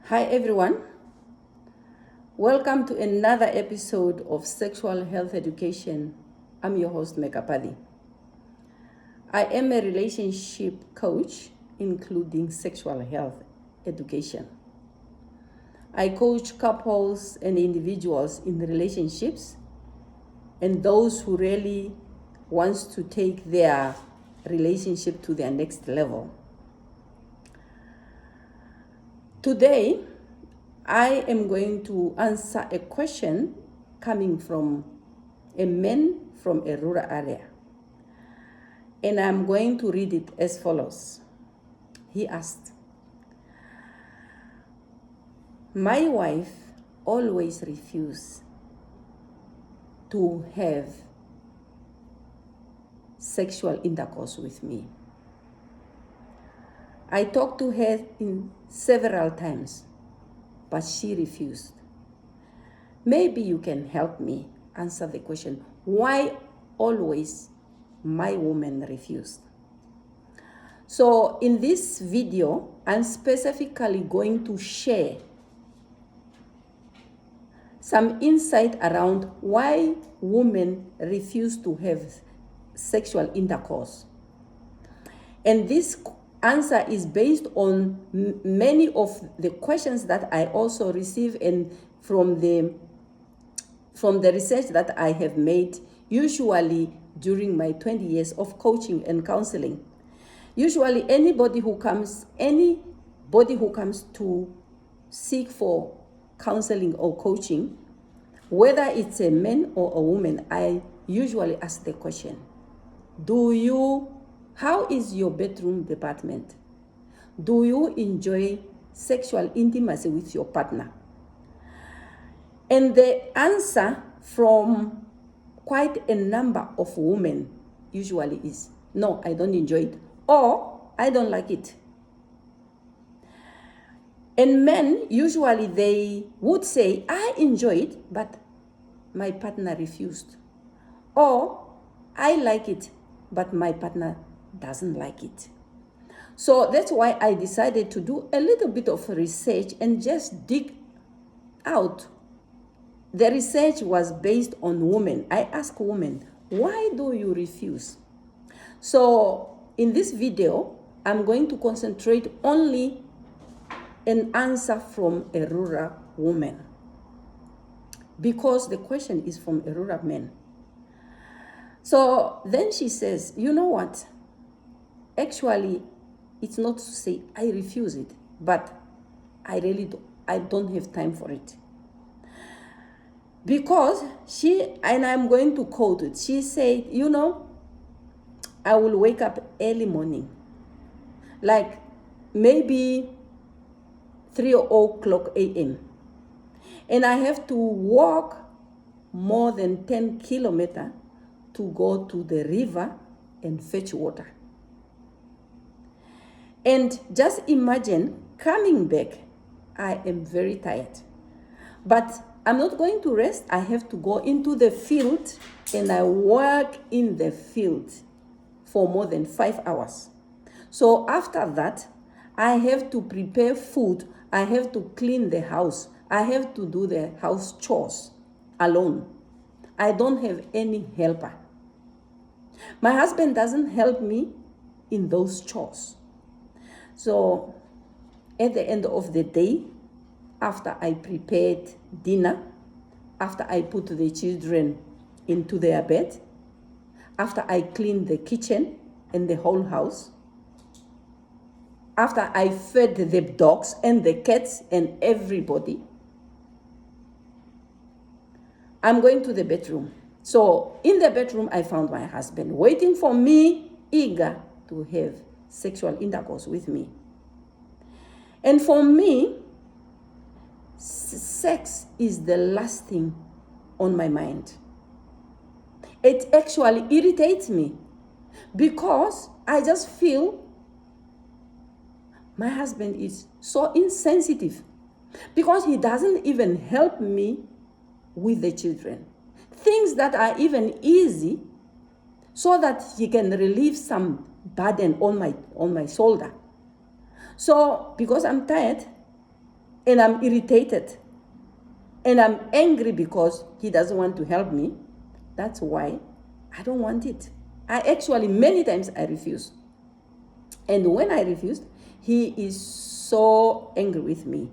Hi everyone, welcome to another episode of Sexual Health Education. I'm your host, Kapadhi. I am a relationship coach, including sexual health education. I coach couples and individuals in relationships and those who really wants to take their relationship to their next level. Today, I am going to answer a question coming from a man from a rural area. And I'm going to read it as follows. He asked, "My wife always refuses to have sexual intercourse with me. I talked to her several times, but she refused. Maybe you can help me answer the question, why always my woman refused?" So in this video, I'm specifically going to share some insight around why women refuse to have sexual intercourse. And this answer is based on many of the questions that I also receive and from the research that I have made, usually during my 20 years of coaching and counseling. Usually anybody who comes to seek for counseling or coaching, whether it's a man or a woman, I usually ask the question, how is your bedroom department? Do you enjoy sexual intimacy with your partner? And the answer from quite a number of women usually is, no, I don't enjoy it, or I don't like it. And men, usually they would say, I enjoy it, but my partner refused. Or I like it, but my partner doesn't like it. So that's why I decided to do a little bit of research and just dig out. The research was based on women. I asked women, why do you refuse? So in this video, I'm going to concentrate only an answer from a rural woman, because the question is from a rural man. So then she says, you know what? Actually, it's not to say I refuse it, but I don't have time for it. Because and I'm going to quote it, she said, I will wake up early morning, like maybe 3:00 a.m. And I have to walk more than 10 kilometers to go to the river and fetch water. And just imagine coming back, I am very tired. But I'm not going to rest. I have to go into the field and I work in the field for more than 5 hours. So after that, I have to prepare food. I have to clean the house. I have to do the house chores alone. I don't have any helper. My husband doesn't help me in those chores. So at the end of the day, after I prepared dinner, after I put the children into their bed, after I cleaned the kitchen and the whole house, after I fed the dogs and the cats and everybody, I'm going to the bedroom. So in the bedroom, I found my husband waiting for me, eager to have sexual intercourse with me. And for me, sex is the last thing on my mind. It actually irritates me because I just feel my husband is so insensitive, because he doesn't even help me with the children. Things that are even easy, so that he can relieve some burden on my shoulder. So because I'm tired, and I'm irritated, and I'm angry because he doesn't want to help me, that's why I don't want it. I actually, many times I refuse. And when I refused, he is so angry with me.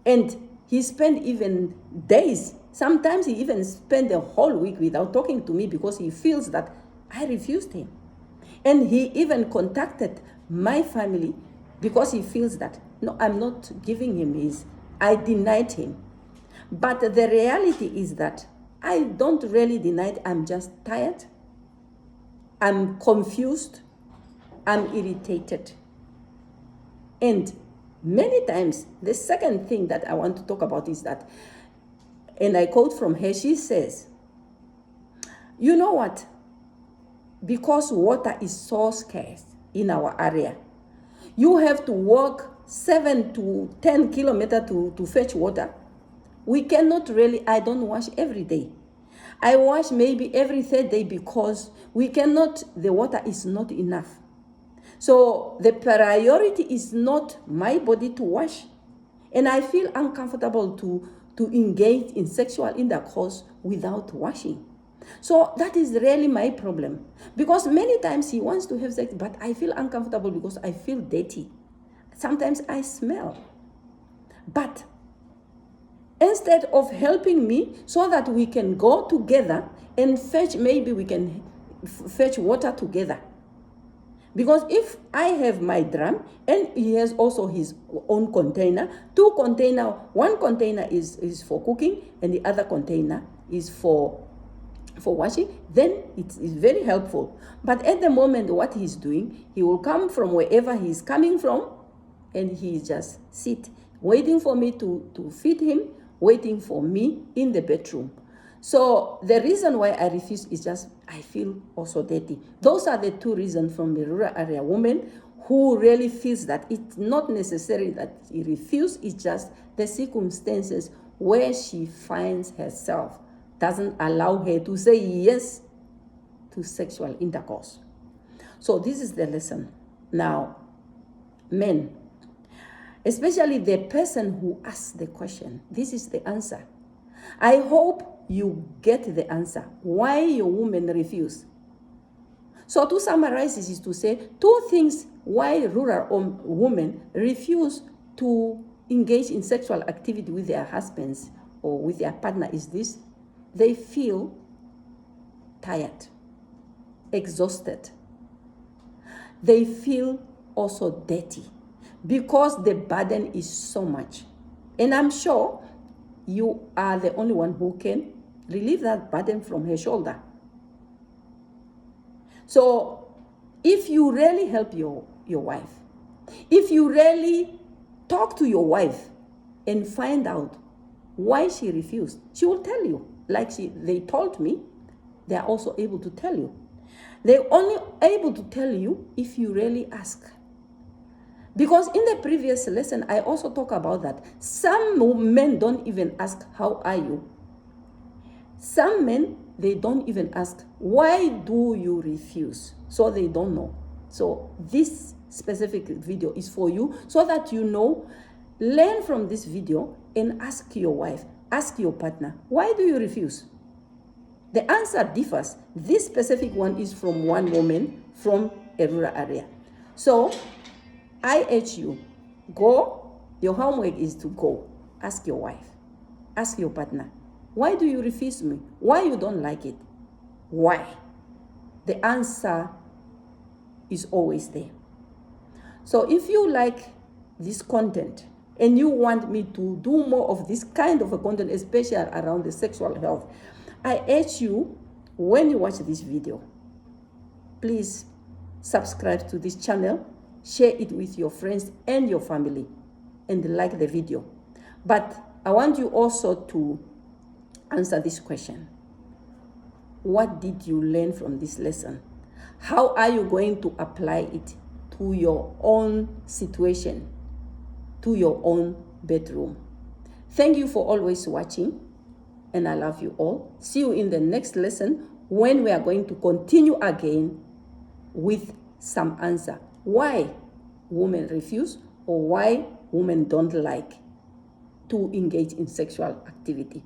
And he spent even days, sometimes he even spent the whole week without talking to me because he feels that I refused him. And he even contacted my family because he feels that, no, I'm not giving him his, I denied him. But the reality is that I don't really deny it, I'm just tired, I'm confused, I'm irritated. And many times, the second thing that I want to talk about is that, and I quote from her, she says, you know what? Because water is so scarce in our area, you have to walk 7 to 10 kilometers to fetch water. We cannot really, I don't wash every day. I wash maybe every third day because we cannot, the water is not enough. So the priority is not my body to wash. And I feel uncomfortable to engage in sexual intercourse without washing. So that is really my problem. Because many times he wants to have sex, but I feel uncomfortable because I feel dirty. Sometimes I smell. But instead of helping me so that we can go together and fetch, maybe we can fetch water together. Because if I have my drum and he has also his own container, two container, one container is for cooking and the other container is for washing, then it is very helpful. But at the moment, what he's doing, he will come from wherever he's coming from and he just sit, waiting for me to feed him, waiting for me in the bedroom. So the reason why I refuse is just I feel also dirty. Those are the two reasons from the rural area woman who really feels that it's not necessary that he refuses, it's just the circumstances where she finds herself doesn't allow her to say yes to sexual intercourse. So this is the lesson. Now, men, especially the person who asked the question, this is the answer. I hope you get the answer. Why your woman refuse? So to summarize, this is to say two things why rural women refuse to engage in sexual activity with their husbands or with their partner is this: they feel tired, exhausted. They feel also dirty because the burden is so much. And I'm sure you are the only one who can relieve that burden from her shoulder. So if you really help your wife, if you really talk to your wife and find out why she refused, she will tell you. Like they told me, they are also able to tell you. They're only able to tell you if you really ask. Because in the previous lesson, I also talk about that. Some men don't even ask, how are you? Some men, they don't even ask, why do you refuse? So they don't know. So this specific video is for you so that you know, learn from this video and ask your wife, ask your partner, why do you refuse? The answer differs. This specific one is from one woman from a rural area. So I urge you, go. Your homework is to go. Ask your wife. Ask your partner. Why do you refuse me? Why you don't like it? Why? The answer is always there. So if you like this content and you want me to do more of this kind of a content, especially around the sexual health, I urge you, when you watch this video, please subscribe to this channel, share it with your friends and your family, and like the video. But I want you also to answer this question. What did you learn from this lesson? How are you going to apply it to your own situation, to your own bedroom? Thank you for always watching, and I love you all. See you in the next lesson when we are going to continue again with some answer. Why women refuse, or why women don't like to engage in sexual activity.